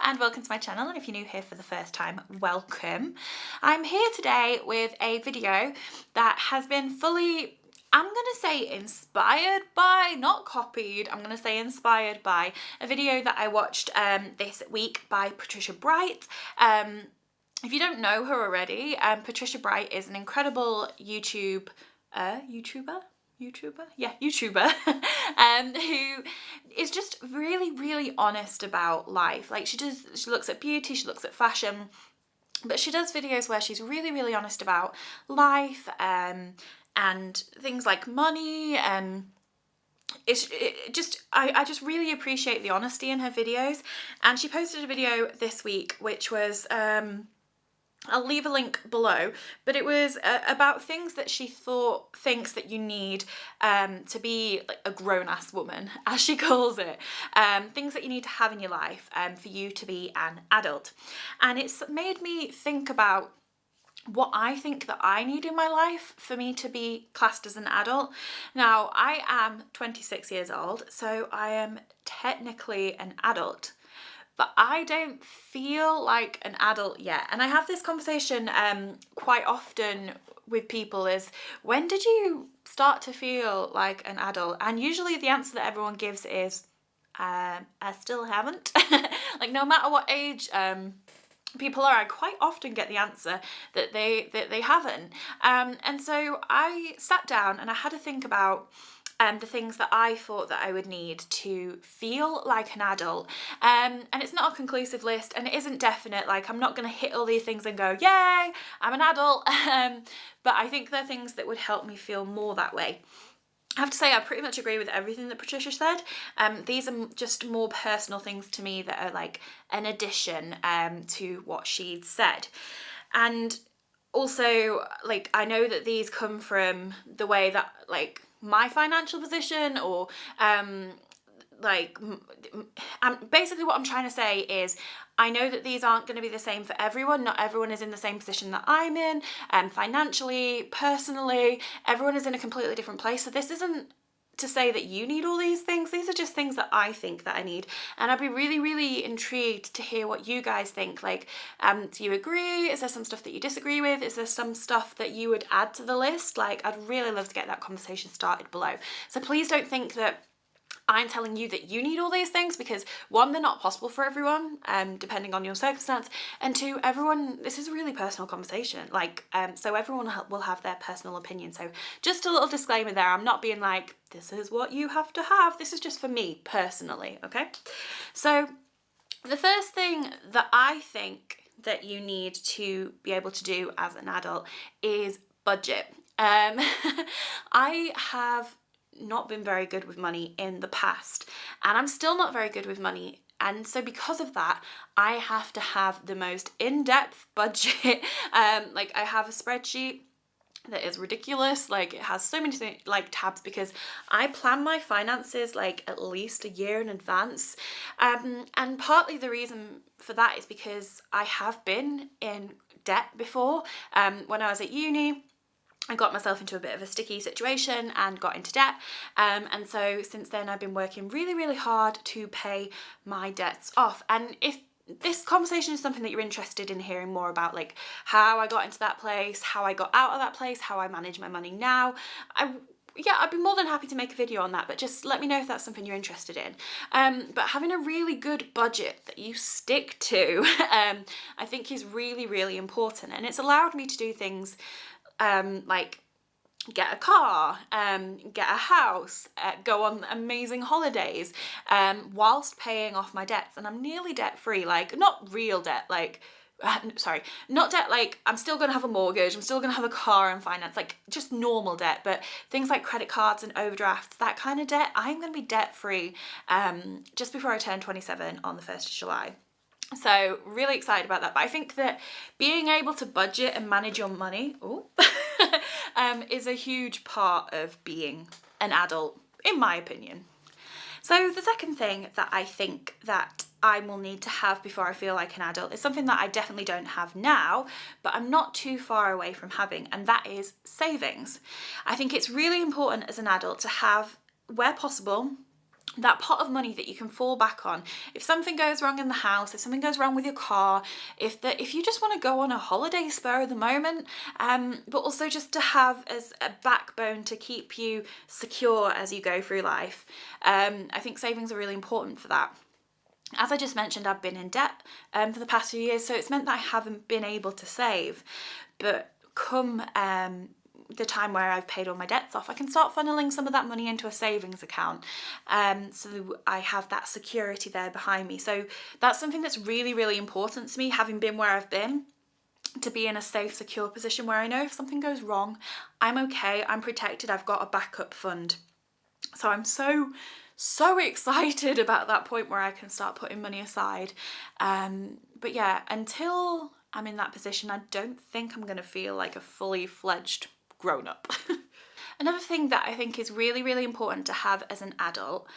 and welcome to my channel, and if you're new here for the first time, welcome. I'm here today with a video that has been fully, I'm gonna say inspired by, not copied, I'm gonna say inspired by a video that I watched this week by Patricia Bright. If you don't know her already, Patricia Bright is an incredible YouTuber who is just really honest about life. Like she looks at beauty, she looks at fashion, but she does videos where she's really honest about life and things like money, and I just really appreciate the honesty in her videos. And she posted a video this week which was I'll leave a link below, but it was about things that she thinks that you need to be like a grown-ass woman, as she calls it. Things that you need to have in your life for you to be an adult. And it's made me think about what I think that I need in my life for me to be classed as an adult. Now, I am 26 years old, so I am technically an adult, but I don't feel like an adult yet. And I have this conversation quite often with people is, when did you start to feel like an adult? And usually the answer that everyone gives is, I still haven't. Like no matter what age people are, I quite often get the answer that they haven't. And so I sat down and I had to think about the things that I thought that I would need to feel like an adult. And it's not a conclusive list, and it isn't definite. Like I'm not going to hit all these things and go, yay, I'm an adult. But I think they're things that would help me feel more that way. I have to say I pretty much agree with everything that Patricia said. These are just more personal things to me that are like an addition to what she'd said. And also, like, I know that these come from the way that, like, my financial position or basically what I'm trying to say is I know that these aren't going to be the same for everyone. Not everyone is in the same position that I'm in, financially, personally, everyone is in a completely different place. So this isn't to say that you need all these things. These are just things that I think that I need. And I'd be really intrigued to hear what you guys think. Like, do you agree? Is there some stuff that you disagree with? Is there some stuff that you would add to the list? Like, I'd really love to get that conversation started below. So please don't think that I'm telling you that you need all these things, because one, they're not possible for everyone, depending on your circumstance, and two, this is a really personal conversation, like, so everyone will have their personal opinion. So just a little disclaimer there, I'm not being like, this is what you have to have, this is just for me personally, okay? So the first thing that I think that you need to be able to do as an adult is budget. I have not been very good with money in the past, and I'm still not very good with money, and so because of that I have to have the most in-depth budget. Like I have a spreadsheet that is ridiculous, like it has so many like tabs, because I plan my finances like at least a year in advance, and partly the reason for that is because I have been in debt before. When I was at uni, I got myself into a bit of a sticky situation and got into debt, and so since then I've been working really hard to pay my debts off. And if this conversation is something that you're interested in hearing more about, like how I got into that place, how I got out of that place, how I manage my money now, I'd be more than happy to make a video on that, but just let me know if that's something you're interested in. But having a really good budget that you stick to, I think is really important, and it's allowed me to do things like get a car, get a house, go on amazing holidays, whilst paying off my debts. And I'm nearly debt free, like not real debt, like not debt like I'm still gonna have a mortgage, I'm still gonna have a car and finance, like just normal debt, but things like credit cards and overdrafts, that kind of debt, I'm gonna be debt free just before I turn 27 on the 1st of July. So really excited about that. But I think that being able to budget and manage your money is a huge part of being an adult, in my opinion. So the second thing that I think that I will need to have before I feel like an adult is something that I definitely don't have now, but I'm not too far away from having, and that is savings. I think it's really important as an adult to have, where possible, that pot of money that you can fall back on if something goes wrong in the house, if something goes wrong with your car, if you just want to go on a holiday spur of the moment, but also just to have as a backbone to keep you secure as you go through life. I think savings are really important for that. As I just mentioned, I've been in debt for the past few years, so it's meant that I haven't been able to save. But come the time where I've paid all my debts off, I can start funneling some of that money into a savings account. So I have that security there behind me. So that's something that's really, really important to me, having been where I've been, to be in a safe, secure position where I know if something goes wrong, I'm okay, I'm protected, I've got a backup fund. So I'm so excited about that point where I can start putting money aside. But yeah, until I'm in that position, I don't think I'm going to feel like a fully fledged grown up. Another thing that I think is really, really important to have as an adult,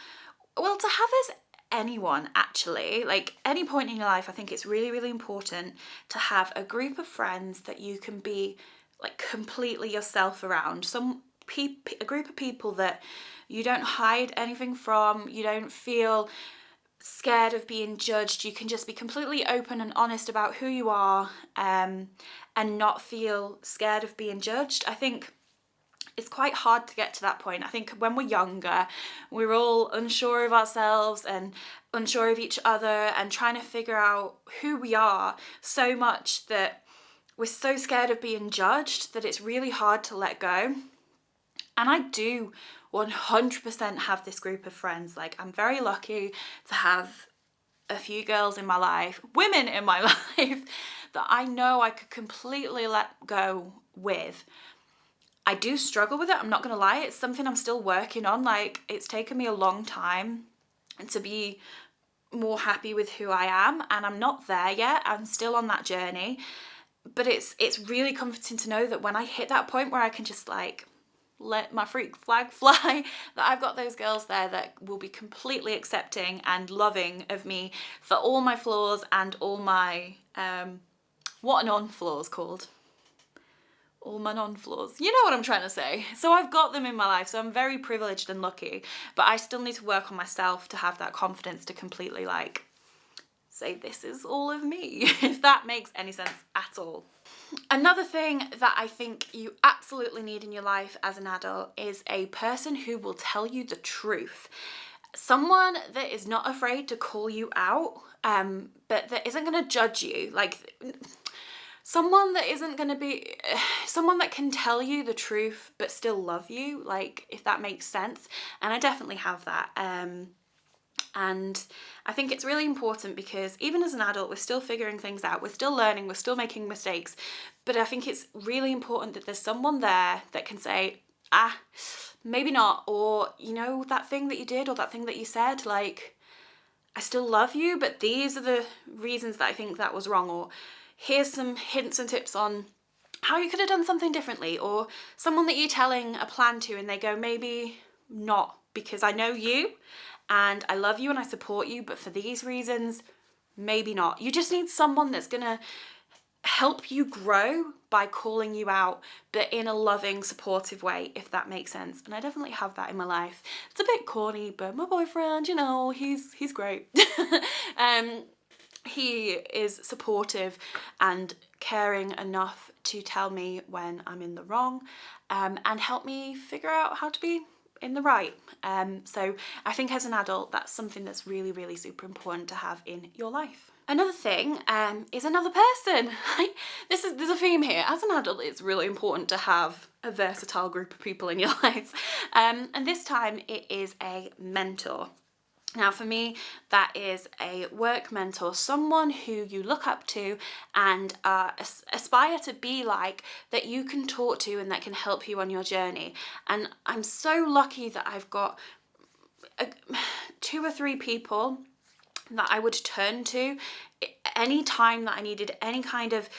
well, to have as anyone actually, like any point in your life, I think it's really, really important to have a group of friends that you can be like completely yourself around. A group of people that you don't hide anything from, you don't feel scared of being judged, you can just be completely open and honest about who you are, and not feel scared of being judged. I think it's quite hard to get to that point. I think when we're younger, we're all unsure of ourselves and unsure of each other and trying to figure out who we are so much that we're so scared of being judged that it's really hard to let go. And I do 100% have this group of friends. Like, I'm very lucky to have a few girls in my life, women in my life, that I know I could completely let go with. I do struggle with it, I'm not going to lie. It's something I'm still working on. Like, it's taken me a long time to be more happy with who I am, and I'm not there yet. I'm still on that journey. But it's really comforting to know that when I hit that point where I can just like let my freak flag fly, that I've got those girls there that will be completely accepting and loving of me for all my flaws and all my what are non-flaws called? All my non-flaws. You know what I'm trying to say. So I've got them in my life, so I'm very privileged and lucky, but I still need to work on myself to have that confidence to completely like say this is all of me, if that makes any sense at all. Another thing that I think you absolutely need in your life as an adult is a person who will tell you the truth. Someone that is not afraid to call you out, but that isn't going to judge you. Like, someone that isn't going to be, someone that can tell you the truth but still love you, like, if that makes sense. And I definitely have that. And I think it's really important because even as an adult, we're still figuring things out, we're still learning, we're still making mistakes. But I think it's really important that there's someone there that can say, maybe not, or, you know, that thing that you did or that thing that you said, like, I still love you, but these are the reasons that I think that was wrong, or here's some hints and tips on how you could have done something differently, or someone that you're telling a plan to and they go, maybe not, because I know you and I love you and I support you, but for these reasons, maybe not. You just need someone that's gonna help you grow by calling you out, but in a loving, supportive way, if that makes sense. And I definitely have that in my life. It's a bit corny, but my boyfriend, you know, he's great. He is supportive and caring enough to tell me when I'm in the wrong, and help me figure out how to be in the right. So I think as an adult, that's something that's really, really super important to have in your life. Another thing is another person. There's a theme here. As an adult, it's really important to have a versatile group of people in your life. And this time it is a mentor. Now for me, that is a work mentor, someone who you look up to and aspire to be like, that you can talk to and that can help you on your journey. And I'm so lucky that I've got 2 or 3 people that I would turn to any time that I needed any kind of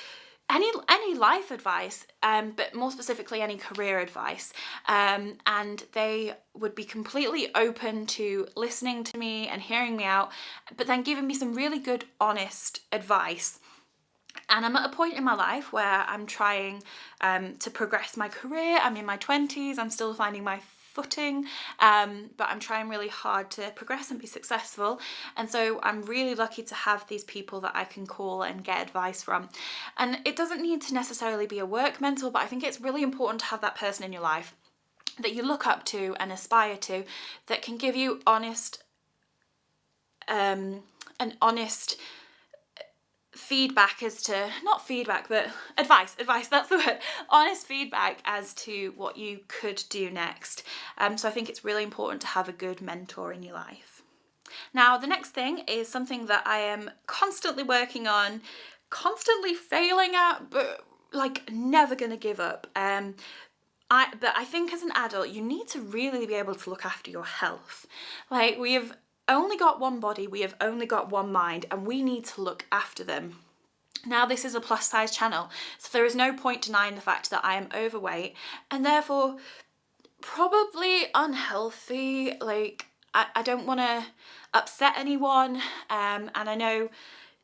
any life advice, but more specifically any career advice, and they would be completely open to listening to me and hearing me out, but then giving me some really good, honest advice. And I'm at a point in my life where I'm trying to progress my career. I'm in my 20s, I'm still finding my footing, but I'm trying really hard to progress and be successful. And so I'm really lucky to have these people that I can call and get advice from. And it doesn't need to necessarily be a work mentor, but I think it's really important to have that person in your life that you look up to and aspire to, that can give you honest feedback as to, not feedback, but advice, that's the word, honest feedback as to what you could do next. So I think it's really important to have a good mentor in your life. Now, the next thing is something that I am constantly working on, constantly failing at, but like never gonna give up. But I think as an adult, you need to really be able to look after your health. Like, we have only got one body, we have only got one mind, and we need to look after them. Now, this is a plus size channel, so there is no point denying the fact that I am overweight and therefore probably unhealthy. Like, I don't want to upset anyone, and I know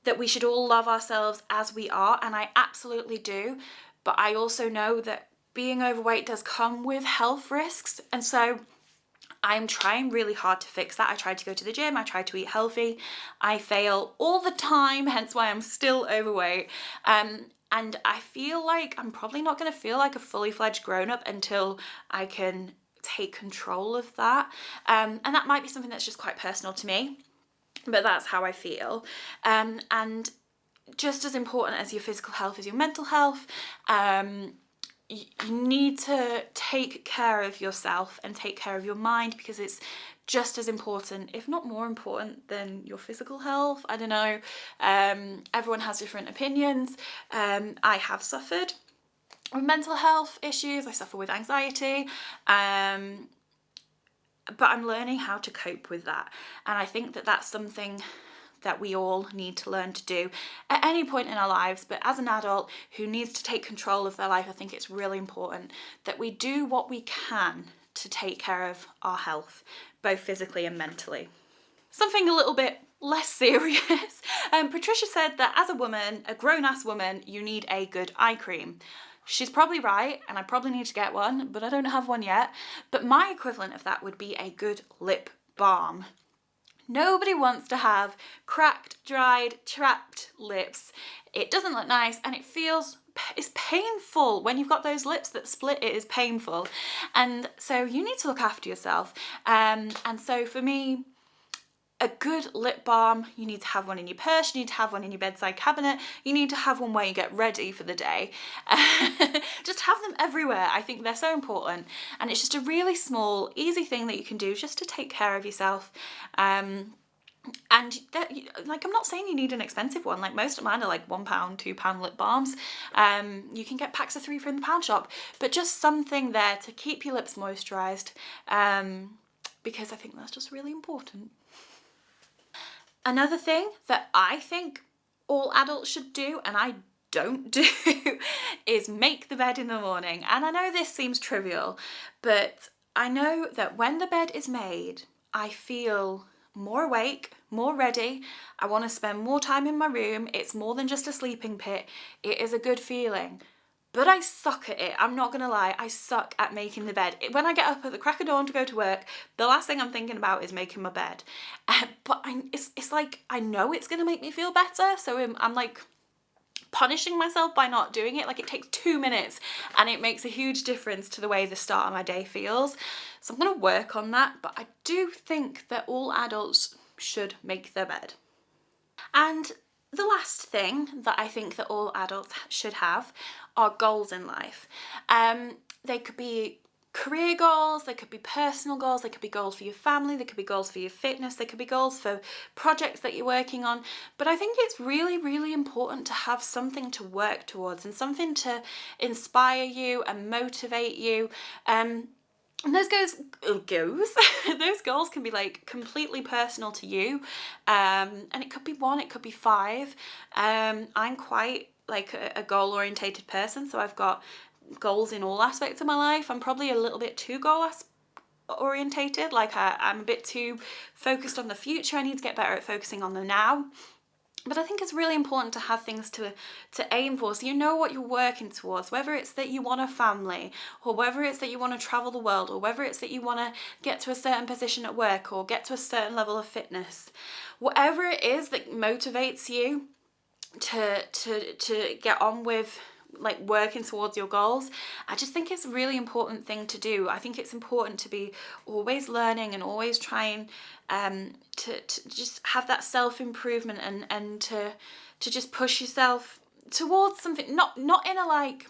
that we should all love ourselves as we are, and I absolutely do, but I also know that being overweight does come with health risks, and so I'm trying really hard to fix that. I tried to go to the gym, I tried to eat healthy, I fail all the time, hence why I'm still overweight. And I feel like I'm probably not going to feel like a fully fledged grown-up until I can take control of that. And that might be something that's just quite personal to me, but that's how I feel. And just as important as your physical health is your mental health. You need to take care of yourself and take care of your mind, because it's just as important, if not more important, than your physical health. I don't know. Everyone has different opinions. I have suffered with mental health issues. I suffer with anxiety. But I'm learning how to cope with that. And I think that that's something that we all need to learn to do at any point in our lives. But as an adult who needs to take control of their life, I think it's really important that we do what we can to take care of our health, both physically and mentally. Something a little bit less serious. Patricia said that as a woman, a grown-ass woman, you need a good eye cream. She's probably right, and I probably need to get one, but I don't have one yet. But my equivalent of that would be a good lip balm. Nobody wants to have cracked, dried, chapped lips. It doesn't look nice, and it's painful. When you've got those lips that split, it is painful. And so you need to look after yourself. And so for me, a good lip balm, you need to have one in your purse, you need to have one in your bedside cabinet, you need to have one where you get ready for the day. Just have them everywhere. I think they're so important, and it's just a really small, easy thing that you can do just to take care of yourself. And that, like, I'm not saying you need an expensive one. Like, most of mine are like £1, £2 lip balms. You can get packs of 3 from the pound shop, but just something there to keep your lips moisturised, because I think that's just really important. Another thing that I think all adults should do, and I don't do, is make the bed in the morning. And I know this seems trivial, but I know that when the bed is made, I feel more awake, more ready. I want to spend more time in my room. It's more than just a sleeping pit. It is a good feeling. But I suck at it. I'm not gonna lie, I suck at making the bed. When I get up at the crack of dawn to go to work, the last thing I'm thinking about is making my bed. But it's like, I know it's gonna make me feel better, so I'm like punishing myself by not doing it. Like, it takes 2 minutes and it makes a huge difference to the way the start of my day feels. So I'm gonna work on that, but I do think that all adults should make their bed. And the last thing that I think that all adults should have are goals in life. They could be career goals, they could be personal goals, they could be goals for your family, they could be goals for your fitness, they could be goals for projects that you're working on. But I think it's really, really important to have something to work towards and something to inspire you and motivate you. And those those goals can be like completely personal to you, and it could be 1, it could be 5. I'm quite like a goal orientated person, so I've got goals in all aspects of my life. I'm probably a little bit too goal orientated, like I'm a bit too focused on the future. I need to get better at focusing on the now. But I think it's really important to have things to aim for, so you know what you're working towards, whether it's that you want a family, or whether it's that you want to travel the world, or whether it's that you want to get to a certain position at work or get to a certain level of fitness. Whatever it is that motivates you to get on with like working towards your goals, I just think it's a really important thing to do. I think it's important to be always learning and always trying to just have that self-improvement and to just push yourself towards something, not in a like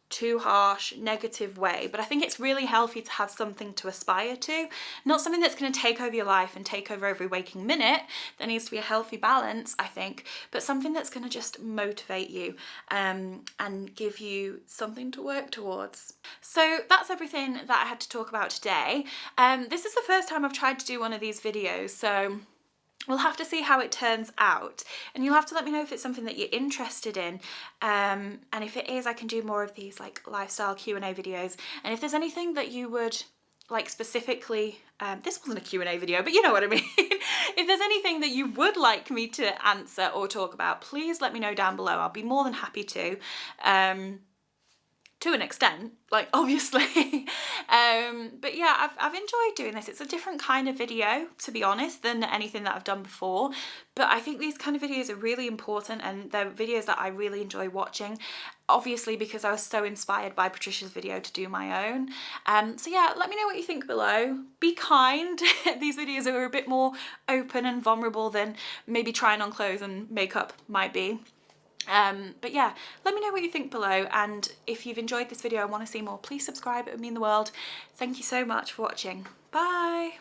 too harsh, negative way, but I think it's really healthy to have something to aspire to, not something that's going to take over your life and take over every waking minute. There needs to be a healthy balance, I think, but something that's going to just motivate you and give you something to work towards. So that's everything that I had to talk about today. This is the first time I've tried to do one of these videos, so we'll have to see how it turns out, and you'll have to let me know if it's something that you're interested in, and if it is, I can do more of these like lifestyle Q&A videos. And if there's anything that you would like specifically, this wasn't a Q&A video, but you know what I mean. If there's anything that you would like me to answer or talk about, please let me know down below. I'll be more than happy to an extent, like obviously. But yeah, I've enjoyed doing this. It's a different kind of video, to be honest, than anything that I've done before. But I think these kind of videos are really important, and they're videos that I really enjoy watching, obviously because I was so inspired by Patricia's video to do my own. So yeah, let me know what you think below. Be kind. These videos are a bit more open and vulnerable than maybe trying on clothes and makeup might be. But yeah, let me know what you think below, and if you've enjoyed this video and want to see more, please subscribe. It would mean the world. Thank you so much for watching. Bye.